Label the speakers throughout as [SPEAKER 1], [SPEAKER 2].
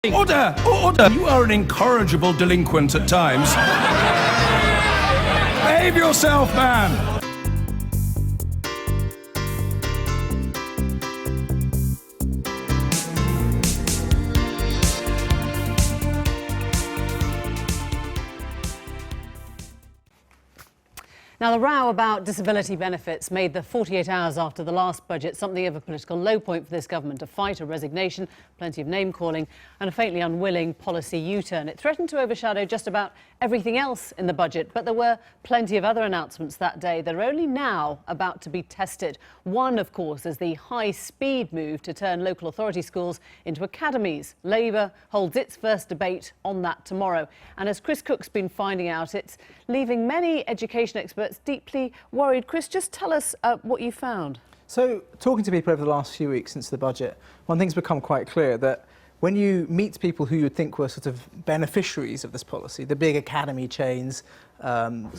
[SPEAKER 1] Order! Order! You are an incorrigible delinquent at times. Behave yourself, man!
[SPEAKER 2] Now, the row about disability benefits made the 48 hours after the last budget something of a political low point for this government. A fight, a resignation, plenty of name-calling and a faintly unwilling policy U-turn. It threatened to overshadow just about everything else in the budget, but there were plenty of other announcements that day that are only now about to be tested. One, of course, is the high-speed move to turn local authority schools into academies. Labour holds its first debate on that tomorrow. And as Chris Cook's been finding out, it's leaving many education experts deeply worried. Chris, just tell us what you found.
[SPEAKER 3] So, talking to people over the last few weeks since the budget, one thing's become quite clear that when you meet people who you would think were sort of beneficiaries of this policy, the big academy chains,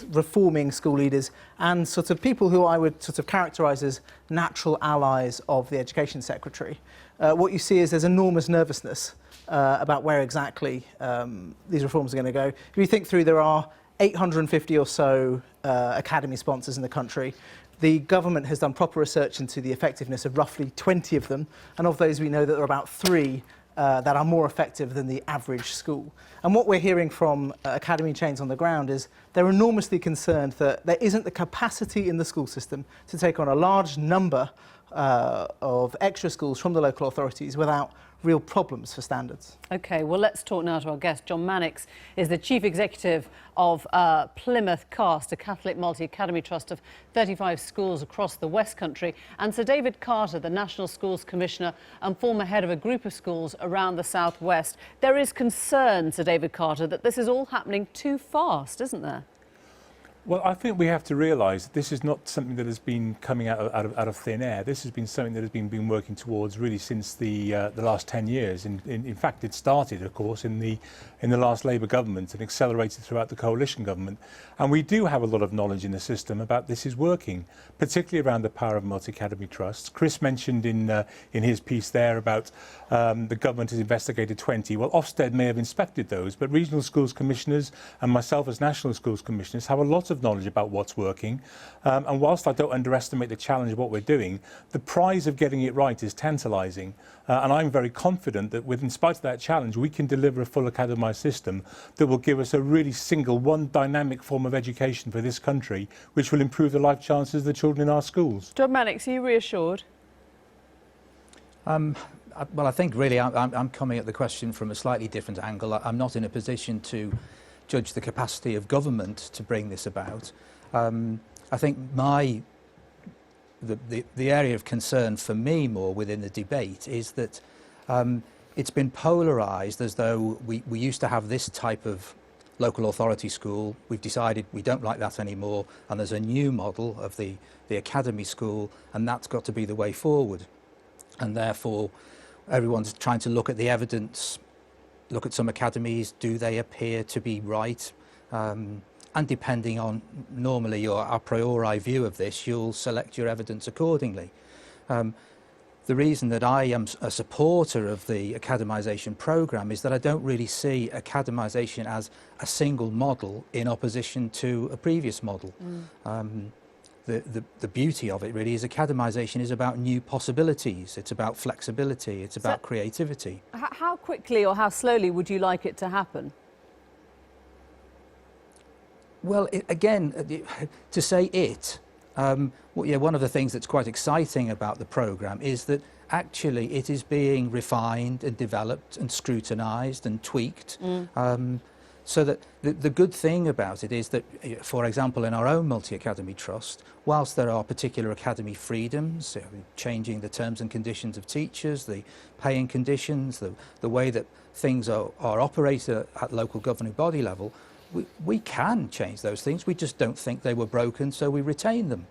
[SPEAKER 3] reforming school leaders, and sort of people who I would sort of characterise as natural allies of the Education Secretary, what you see is there's enormous nervousness about where exactly these reforms are going to go. If you think through, there are 850 or so academy sponsors in the country. The government has done proper research into the effectiveness of roughly 20 of them, and of those we know that there are about 3 that are more effective than the average school. And what we're hearing from academy chains on the ground is they're enormously concerned that there isn't the capacity in the school system to take on a large number of extra schools from the local authorities without real problems for standards.
[SPEAKER 2] OK, well, let's talk now to our guest. John Mannix is the Chief Executive of Plymouth Cast, a Catholic multi-academy trust of 35 schools across the West Country, and Sir David Carter, the National Schools Commissioner and former head of a group of schools around the South West. There is concern, Sir David Carter, that this is all happening too fast, isn't there?
[SPEAKER 4] Well, I think we have to realise this is not something that has been coming out of thin air. This has been something that has been working towards really since the last 10 years. In fact, it started, of course, in the last Labour government and accelerated throughout the coalition government. And we do have a lot of knowledge in the system about this is working, particularly around the power of multi-academy trusts. Chris mentioned in his piece there about the government has investigated 20. Well, Ofsted may have inspected those, but regional schools commissioners and myself as national schools commissioners have a lot of knowledge about what's working. And whilst I don't underestimate the challenge of what we're doing, the prize of getting it right is tantalising. And I'm very confident that in spite of that challenge, we can deliver a full academised system that will give us a really one dynamic form of education for this country, which will improve the life chances of the children in our schools.
[SPEAKER 2] John Mannix, are you reassured?
[SPEAKER 5] Well, I think really I'm coming at the question from a slightly different angle. I'm not in a position to judge the capacity of government to bring this about. I think the area of concern for me more within the debate is that it's been polarised as though we used to have this type of local authority school. We've decided we don't like that anymore, and there's a new model of the academy school, and that's got to be the way forward. And therefore, everyone's trying to look at the evidence, look at some academies, do they appear to be right? And depending on normally your a priori view of this, you'll select your evidence accordingly. The reason that I am a supporter of the academisation programme is that I don't really see academisation as a single model in opposition to a previous model. The beauty of it really is academisation is about new possibilities, it's about flexibility, it's about creativity.
[SPEAKER 2] How quickly or how slowly would you like it to happen?
[SPEAKER 5] Well, again, to say one of the things that's quite exciting about the programme is that actually it is being refined and developed and scrutinised and tweaked. So that the good thing about it is that, for example, in our own multi-academy trust, whilst there are particular academy freedoms, changing the terms and conditions of teachers, the paying conditions, the way that things are operated at local governing body level, we can change those things. We just don't think they were broken, so we retain them.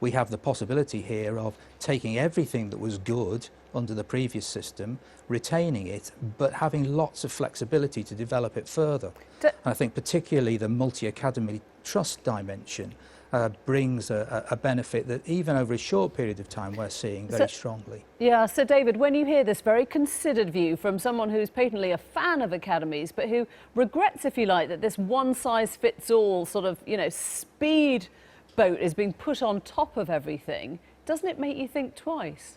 [SPEAKER 5] We have the possibility here of taking everything that was good under the previous system, retaining it, but having lots of flexibility to develop it further. And I think particularly the multi-academy trust dimension brings a benefit that even over a short period of time we're seeing very strongly.
[SPEAKER 2] Yeah, so David, when you hear this very considered view from someone who's patently a fan of academies, but who regrets, if you like, that this one-size-fits-all sort of, speed boat is being put on top of everything, doesn't it make you think twice?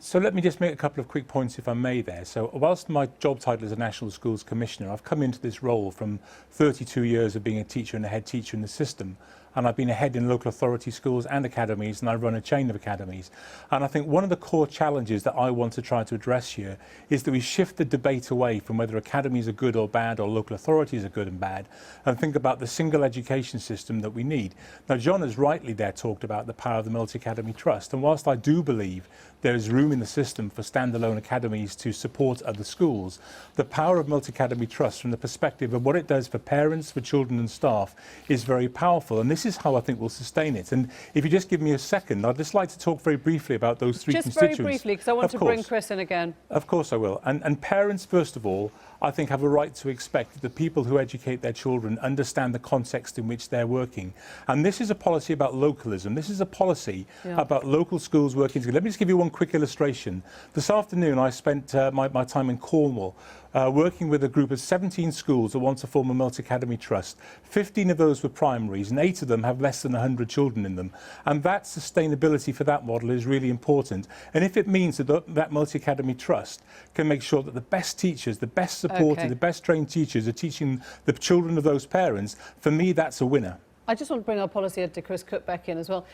[SPEAKER 4] So let me just make a couple of quick points, if I may, there. So whilst my job title is a National Schools Commissioner, I've come into this role from 32 years of being a teacher and a head teacher in the system. And I've been a head in local authority schools and academies, and I run a chain of academies. And I think one of the core challenges that I want to try to address here is that we shift the debate away from whether academies are good or bad or local authorities are good and bad, and think about the single education system that we need. Now, John has rightly there talked about the power of the multi-academy trust, and whilst I do believe there is room in the system for standalone academies to support other schools, the power of multi-academy trust from the perspective of what it does for parents, for children and staff is very powerful, and this is how I think we'll sustain it. And if you just give me a second, I'd just like to talk very briefly about those three constituents.
[SPEAKER 2] Just very briefly, because I want to bring Chris in again.
[SPEAKER 4] Of course I will. And parents, first of all, I think have a right to expect that the people who educate their children understand the context in which they're working. And this is a policy about localism. This is a policy about local schools working together. Let me just give you one quick illustration. This afternoon I spent my time in Cornwall working with a group of 17 schools that want to form a multi-academy trust. 15 of those were primaries and 8 of them have less than 100 children in them. And that sustainability for that model is really important. And if it means that that multi-academy trust can make sure that the best teachers, the best supported, the best trained teachers are teaching the children of those parents, for me that's a winner.
[SPEAKER 2] I just want to bring our policy editor Chris Cook back in as well.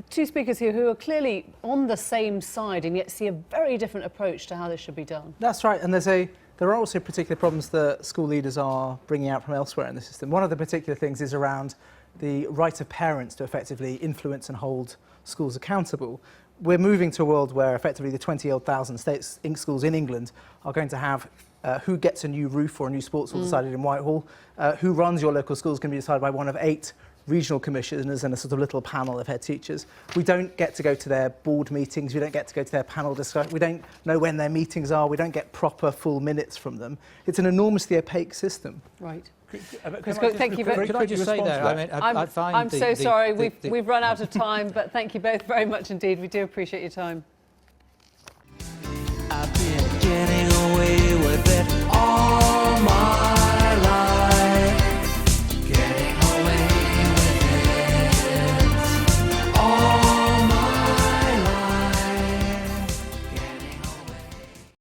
[SPEAKER 2] Two speakers here who are clearly on the same side and yet see a very different approach to how this should be done.
[SPEAKER 3] That's right, and there are also particular problems that school leaders are bringing out from elsewhere in the system. One of the particular things is around the right of parents to effectively influence and hold schools accountable. We're moving to a world where effectively the 20,000 state schools in England are going to have who gets a new roof or a new sports hall decided in Whitehall, who runs your local school is going to be decided by one of 8 regional commissioners and a sort of little panel of head teachers. We don't get to go to their board meetings, we don't get to go to their panel discussion, we don't know when their meetings are, we don't get proper full minutes from them. It's an enormously opaque system.
[SPEAKER 2] Right.
[SPEAKER 5] Chris Cook, thank you very much. Could I just say there, I mean, I find
[SPEAKER 2] I'm so sorry, we've run out of time, but thank you both very much indeed. We do appreciate your time.